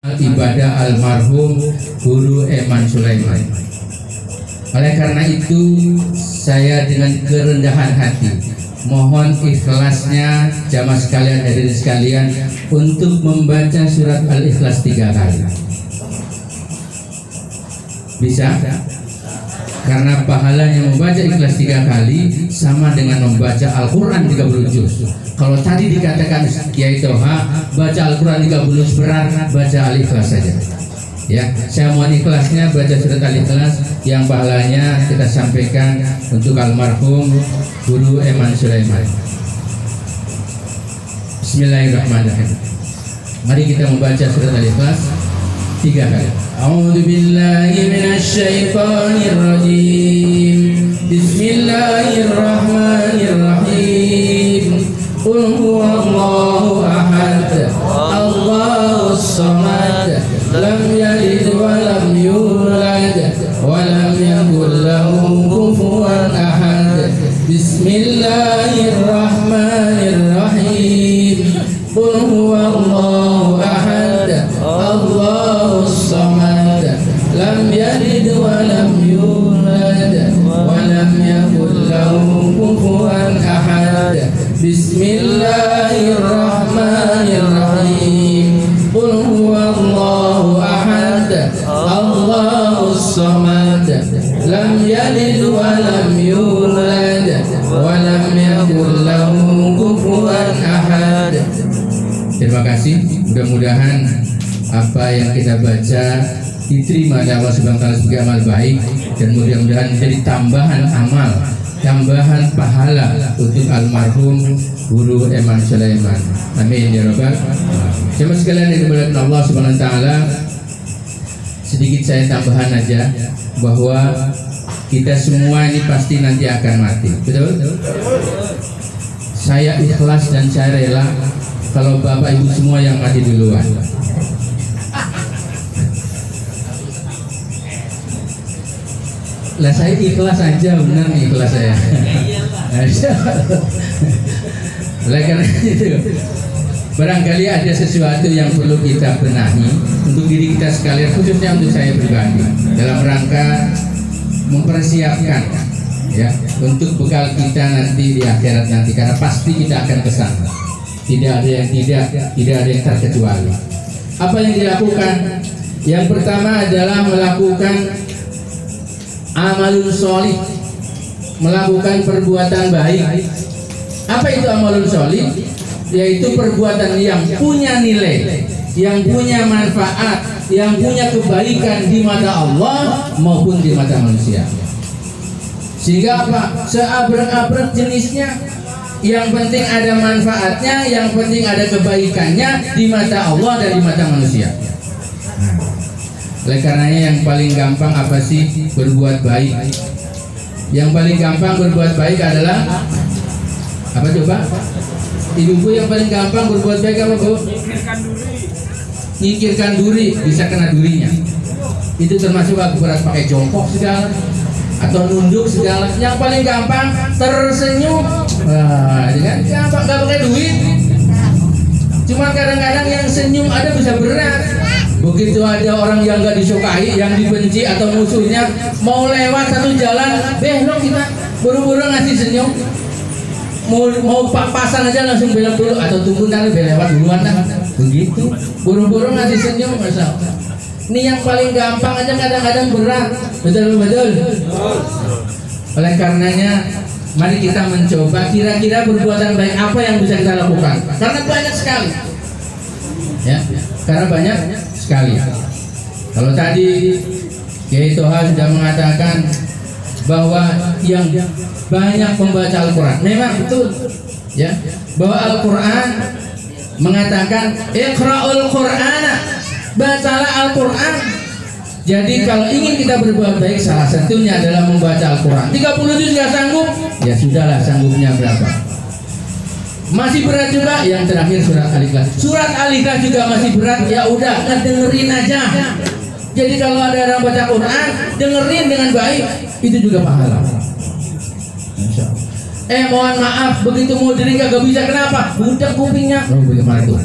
ibadah almarhum Guru Eman Sulaiman. Oleh karena itu, saya dengan kerendahan hati mohon ikhlasnya jamaah sekalian, hadirin sekalian, untuk membaca surat Al-Ikhlas 3 kali. Bisa? Karena pahalanya membaca Ikhlas 3 kali sama dengan membaca Al-Quran 30 juz. Kalau tadi dikatakan Kiai Toha baca Al-Quran 30 juz berat, baca Al-Ikhlas saja. Ya, saya mohon ikhlasnya baca surat Al-Ikhlas yang pahalanya kita sampaikan untuk almarhum Guru Eman Sulaiman. Bismillahirrahmanirrahim. Mari kita membaca surat Al-Ikhlas 3 kali. A'udzu billahi minasy syaithanir rajim. Bismillahirrahmanirrahim. Qul huwallahu ahad. Allahus samad. Lam yalid wa lam yulad wa lam yakul lahu kufuwan ahad. Bismillahirrahmanirrahim. Qul huwallahu ahad. Allahus samad. Lam yalid wa lam yulad wa lam yakul lahu kufuwan ahad. Bismillahirrahmanirrahim. Qul huwallahu ahad. Allahus samad. Lam yalid wa lam yulad wa lam yakul lahu kufuwan ahad. Terima kasih. Mudah-mudahan apa yang kita baca diterima oleh Allah Subhanahu wa taala sebagai amal baik, dan mudah-mudahan menjadi tambahan amal, tambahan pahala untuk almarhum Guru Eman Sulaiman. Amin ya rabbal alamin. Jemaah sekalian yang dimuliakan Allah Subhanahu wa taala, sedikit saya tambahan aja bahwa kita semua ini pasti nanti akan mati. Betul? Saya ikhlas dan saya rela kalau Bapak Ibu semua yang mati duluan. Lah saya ikhlas aja, benar nih ikhlas saya. Oleh karena itu, barangkali ada sesuatu yang perlu kita benahi untuk diri kita sekalian, khususnya untuk saya pribadi, dalam rangka mempersiapkan ya untuk bekal kita nanti di akhirat nanti, karena pasti kita akan kesana. Tidak ada yang tidak ada yang terkecuali. Apa yang dilakukan? Yang pertama adalah melakukan amalun sholih, melakukan perbuatan baik. Apa itu amalun sholih? Yaitu perbuatan yang punya nilai, yang punya manfaat, yang punya kebaikan di mata Allah maupun di mata manusia. Sehingga apa? Seabrek-abrek jenisnya, yang penting ada manfaatnya, yang penting ada kebaikannya di mata Allah dan di mata manusia. Oleh karenanya yang paling gampang apa sih? Berbuat baik. Yang paling gampang berbuat baik adalah apa coba? Ibu-ibu, yang paling gampang berbuat baik apa, Bu? Nyingkirkan duri, bisa kena durinya. Itu termasuk berat pakai jongkok segala atau nunduk segala. Yang paling gampang tersenyum. Nah, kan gampang, nggak pakai duit. Cuma kadang-kadang yang senyum ada bisa berat. Begitu ada orang yang nggak disukai, yang dibenci atau musuhnya mau lewat satu jalan, belok kita buru-buru ngasih senyum. Mau papasan aja langsung belok dulu atau tunggu nanti lewat duluan lah. Begitu, buru-buru ngasih senyum, masa. Ini yang paling gampang aja kadang-kadang berat. Betul. Oleh karenanya, mari kita mencoba kira-kira perbuatan baik apa yang bisa kita lakukan. Karena banyak sekali. Ya, karena banyak sekali. Kalau tadi Kiai Toha sudah mengatakan bahwa yang banyak membaca Al-Quran, memang betul, ya, bahwa Al-Quran mengatakan Iqra'ul Qur'ana, bacalah Al-Quran. Jadi kalau ingin kita berbuat baik, salah satunya adalah membaca Al-Quran. 30 juz nggak sanggup, ya sudahlah, sanggupnya berapa? Masih berat juga, yang terakhir surat Al-Ikhlas. Surat Al-Ikhlas juga masih berat, ya udah, dengerin aja. Jadi kalau ada orang baca Quran, dengerin dengan baik, itu juga pahala. Insya Allah. Mohon maaf, begitu mau diri kagak bisa, kenapa? Budak kupingnya. Oh, bagaimana tuh?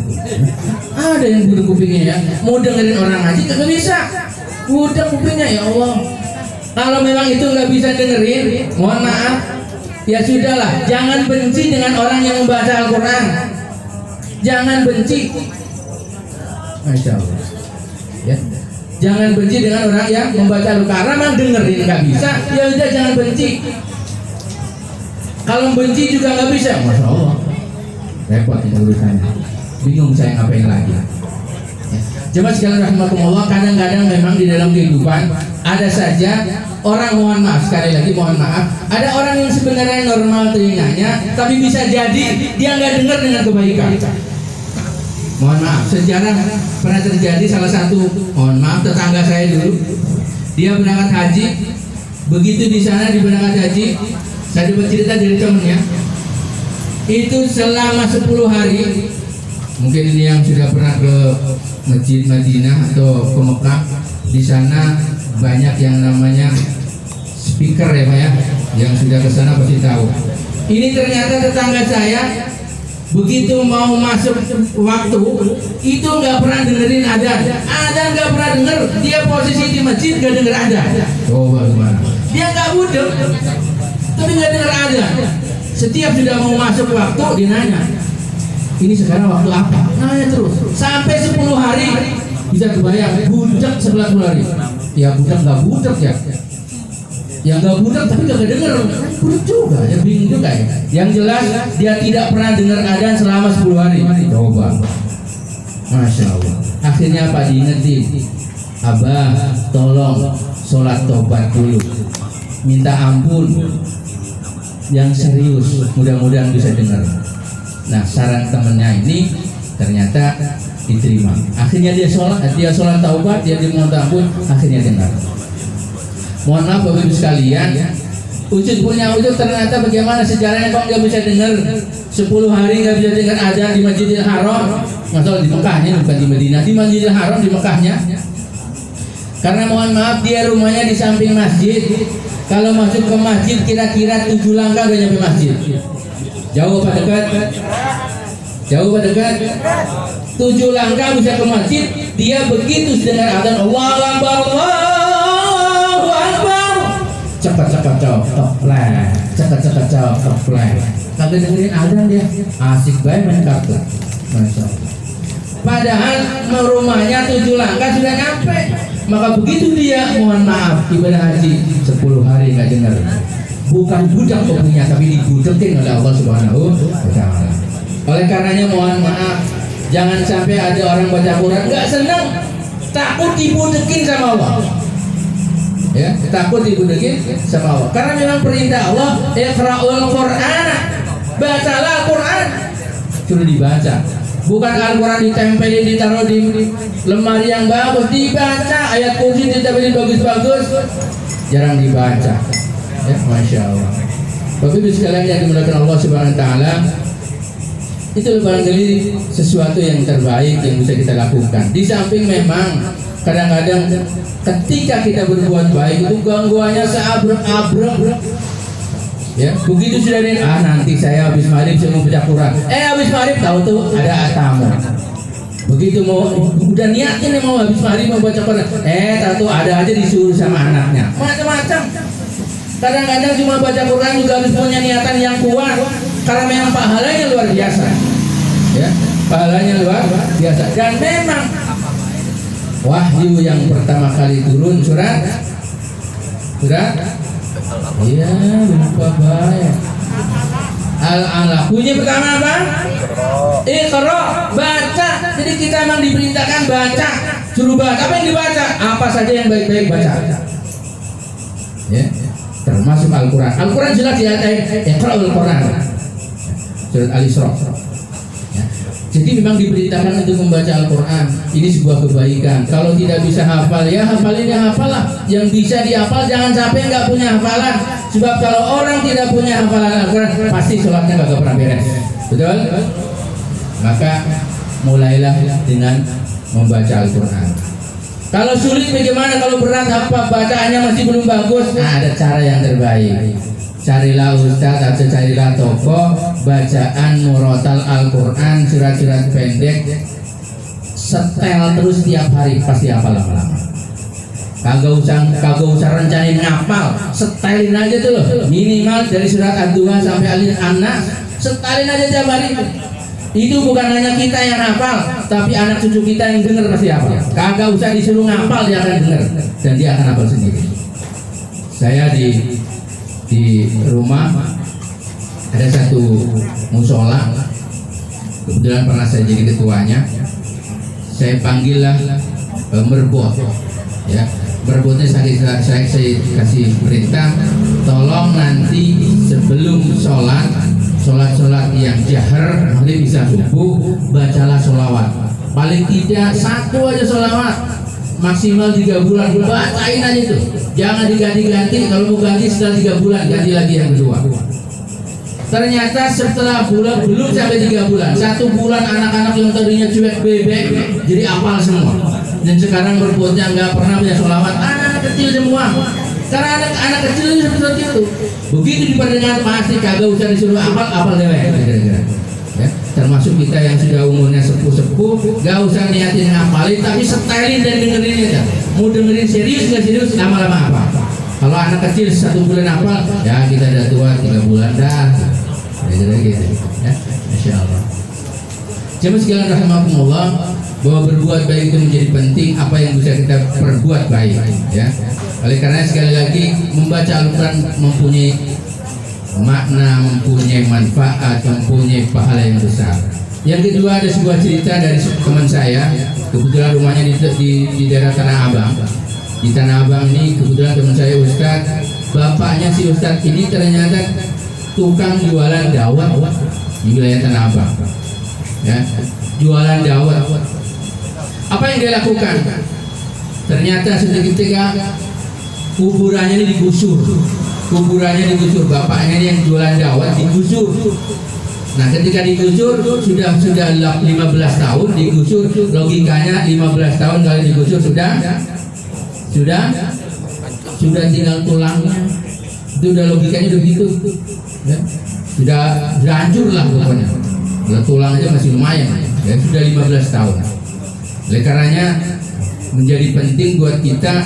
Ada yang budak kupingnya ya, mau dengerin orang ngaji kagak bisa, budak kupingnya. Ya Allah, kalau memang itu nggak bisa dengerin, mohon maaf, ya sudahlah. Jangan benci dengan orang yang membaca Al-Quran, jangan benci. Masya Allah, ya. Jangan benci dengan orang yang membaca Al-Quran, karena memang dengerin nggak bisa, ya udah jangan benci. Kalau benci juga nggak bisa, Masya Allah, repot ini urusannya, bingung saya ngapain lagi. Jemaah sekalian rahimakumullah, kadang-kadang memang di dalam kehidupan ada saja orang, mohon maaf, sekali lagi mohon maaf, ada orang yang sebenarnya normal telinganya, tapi bisa jadi dia nggak dengar dengan kebaikan. Mohon maaf, sejarah pernah terjadi salah satu, mohon maaf, tetangga saya dulu, dia berangkat haji. Begitu di sana di berangkat haji, saya dapat cerita dari temennya, itu selama 10 hari, mungkin ini yang sudah pernah ke Masjid Madinah atau ke Mekah, di sana banyak yang namanya speaker ya Pak ya, yang sudah ke sana pasti tahu. Ini ternyata tetangga saya begitu mau masuk waktu itu nggak pernah dengerin adzan nggak pernah denger, dia posisi di masjid nggak denger adzan. Coba gimana? Dia nggak budek, tapi nggak dengar adzan. Setiap sudah mau masuk waktu dia nanya, ini sekarang waktu apa? Nanya terus sampai 10 hari. Bisa kebayang, budak 11 hari. Ya budak nggak budak ya. Yang nggak budak tapi nggak denger, budak juga. Ya bingung juga ya. Yang jelas dia tidak pernah dengar adzan selama 10 hari. Coba, Masya Allah. Akhirnya apa? Diingetin, Abah tolong sholat tobat dulu, minta ampun yang serius, mudah-mudahan bisa dengar. Nah, saran temennya ini ternyata diterima. Akhirnya dia sholat taubat, dia minta ampun, akhirnya dengar. Mohon maaf Bapak Ibu sekalian, Ucud punya Ucud ternyata bagaimana sejarahnya kok nggak bisa dengar 10 hari nggak bisa dengar adzan di Masjidil Haram, masalah di Mekahnya bukan di Madinah, di Masjidil Haram di Mekahnya. Karena mohon maaf dia rumahnya di samping masjid. Kalau masuk ke masjid kira-kira 7 langkah udah nyampe masjid. Jauh apa dekat? Jauh apa dekat? 7 langkah bisa ke masjid. Dia begitu dengar adzan Allahu Akbar, Allahu Akbar, cepat-cepat toplek, cepat-cepat toplek. Kagak dengerin adzan dia, asik banget main kartu. Masya Allah. Padahal rumahnya 7 langkah sudah nyampe. Maka begitu dia, mohon maaf, ibadah haji 10 hari nggak dengar. Bukan budak kopinya, tapi dibudekin oleh Allah Subhanahu wa Ta'ala. Oleh karenanya mohon maaf, jangan sampai ada orang baca Quran nggak senang, takut dibudekin sama Allah. Ya, takut dibudekin sama Allah. Karena memang perintah Allah, Iqra'ul Qur'an, bacalah Al-Quran, suruh dibaca. Bukan Al-Quran ditempelin, ditaruh di lemari yang bagus, dibaca. Ayat kursi ditempelin bagus-bagus, jarang dibaca. Ya, Masya Allah. Bapak Ibu sekalian yang dimuliakan Allah Subhanahu Wa Taala, itu barangkali sesuatu yang terbaik yang bisa kita lakukan. Di samping memang kadang-kadang ketika kita berbuat baik itu gangguannya seabrek-abrek. Ya, begitu sudah nanti saya habis maghrib saya mau baca Quran. Habis maghrib tahu tuh ada tamu. Begitu mau udah niatin mau habis maghrib mau baca Quran. Tahu tuh ada aja disuruh sama anaknya. Macam-macam. Kadang-kadang cuma baca Quran juga harus punya niatan yang kuat karena memang pahalanya luar biasa. Ya, pahalanya luar biasa. Dan memang wahyu yang pertama kali turun surat iya, lupa baik. Al-Alaq. Bunyi pertama apa? Iqra, baca. Jadi kita memang diperintahkan baca, suruh baca. Apa yang dibaca? Apa saja yang baik-baik baca. Ya, termasuk Al-Quran. Al-Quran jelas diatain Iqra'ul Quran. Surat Al-Isra. Ya. Jadi memang diperintahkan untuk membaca Al-Quran. Ini sebuah kebaikan. Kalau tidak bisa hafal, ya hafalin yang hafal lah. Yang bisa dihafal, jangan sampai nggak punya hafalan. Sebab kalau orang tidak punya hafalan Al-Quran, pasti sholatnya nggak pernah beres. Betul? Maka mulailah dengan membaca Al-Quran. Kalau sulit bagaimana? Kalau berat apa bacaannya masih belum bagus? Nah, ada cara yang terbaik. carilah ustadz atau carilah toko bacaan murotal Al-Quran, surat-surat pendek, setel terus tiap hari, pasti hafal lama-lama. Kagak usah rencanain ngapal, setelin aja tuh loh, minimal dari surat Ad-Duha sampai Al-Nas, setelin aja tiap hari. Itu bukan hanya kita yang hafal, tapi anak cucu kita yang dengar pasti hafal. Kagak usah disuruh ngapal, dia akan dengar dan dia akan hafal sendiri. Saya di rumah ada satu musola, kebetulan pernah saya jadi ketuanya. Saya panggillah merbot, ya. Merbotnya saya kasih perintah, tolong nanti sebelum sholat yang jahar, nanti bisa subuh, bacalah sholawat. Paling tidak satu aja sholawat, maksimal 3 bulan, bacain aja itu. Jangan diganti-ganti, kalau mau ganti setelah 3 bulan, ganti lagi yang kedua. Ternyata setelah bulan, belum sampai 3 bulan, 1 bulan anak-anak yang tadinya cuek bebek jadi apal semua. Dan sekarang merbotnya nggak pernah punya sholawat, anak-anak kecil semua. Karena anak-anak kecil itu seperti itu. Begitu diperdengar pasti kagak usah disuruh apal dewek. Ya, termasuk kita yang sudah umurnya sepuh-sepuh, gak usah niatin ngapalin, tapi setelin dan dengerin aja. Mau dengerin serius nggak serius, lama-lama apa? Kalau anak kecil 1 bulan hafal, ya kita udah tua 3 bulan dah. Kira-kira gitu, ya, Masya Allah. Jemaah sekalian rahimakumullah, bahwa berbuat baik itu menjadi penting. Apa yang bisa kita perbuat baik, ya. Oleh karena sekali lagi membaca Al-Quran mempunyai makna, mempunyai manfaat, mempunyai pahala yang besar. Yang kedua, ada sebuah cerita dari teman saya, kebetulan rumahnya di daerah Tanah Abang. Di Tanah Abang ini kebetulan teman saya Ustadz, bapaknya si Ustadz ini ternyata tukang jualan dawet di wilayah Tanah Abang, ya, jualan dawet. Apa yang dia lakukan? Ternyata ketika kuburannya ini digusur, bapaknya ini yang jualan dawet digusur. Nah, ketika digusur sudah 15 tahun digusur, logikanya 15 tahun kali digusur sudah tinggal tulangnya. Itu udah logikanya udah gitu, ya. Sudah hancur lah pokoknya. Kalau tulang aja masih lumayan, ya, sudah 15 tahun. Oleh karenanya menjadi penting buat kita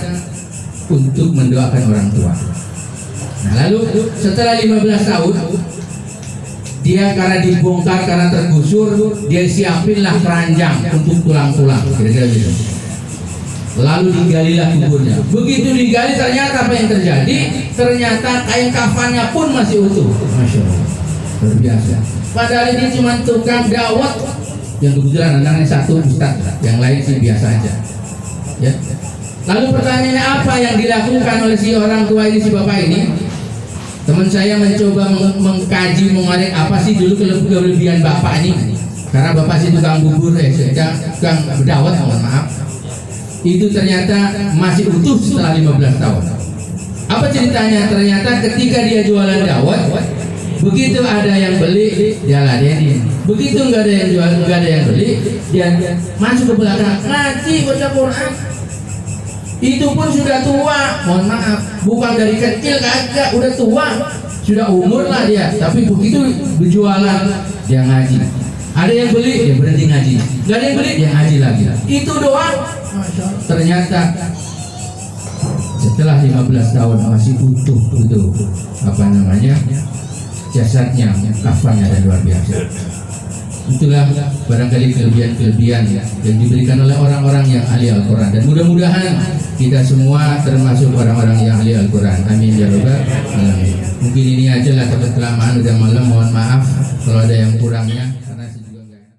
untuk mendoakan orang tua. Nah, lalu setelah 15 tahun dia karena dibongkar, karena tergusur, dia siapinlah keranjang untuk tulang-tulang, kira-kira gitu. Lalu digalilah kuburnya. Begitu digali, ternyata apa yang terjadi? Ternyata kain kafannya pun masih utuh. Masya Allah, luar biasa. Padahal ini cuma tukang dawet yang kebetulan anaknya satu ustaz, yang lain sih biasa aja, ya. Lalu pertanyaannya, apa yang dilakukan oleh si orang tua ini, si bapak ini? Teman saya mencoba mengkaji, mengarek apa sih dulu kelebihan bapak ini. Karena bapak sih tukang bubur, tukang bedawat, mohon maaf. Itu ternyata masih utuh setelah 15 tahun. Apa ceritanya? Ternyata ketika dia jualan dawet, begitu ada yang beli, dia ladenin. Begitu nggak ada yang jual, nggak ada yang beli, dia masuk ke belakang ngaji, baca Quran. Itu pun sudah tua, mohon maaf, bukan dari kecil, kagak, udah tua, sudah umur lah dia. Tapi begitu berjualan, dia ngaji. Ada yang beli, dia berhenti ngaji. Nggak ada yang beli, dia ngaji lagi. Itu doang. Ternyata setelah 15 tahun masih utuh itu apa namanya, jasadnya, kafannya, dan luar biasa. Itulah barangkali kelebihan-kelebihan yang diberikan oleh orang-orang yang ahli Al-Quran, dan mudah-mudahan kita semua termasuk orang-orang yang ahli Al-Quran. Amin ya rabbal alamin. Mungkin ini aja lah, kelamaan udah malam, mohon maaf kalau ada yang kurangnya, karena saya juga enggak enak.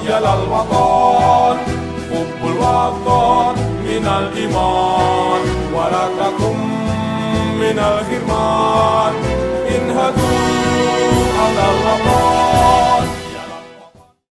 Ya lal waton, kumpul waton minal iman.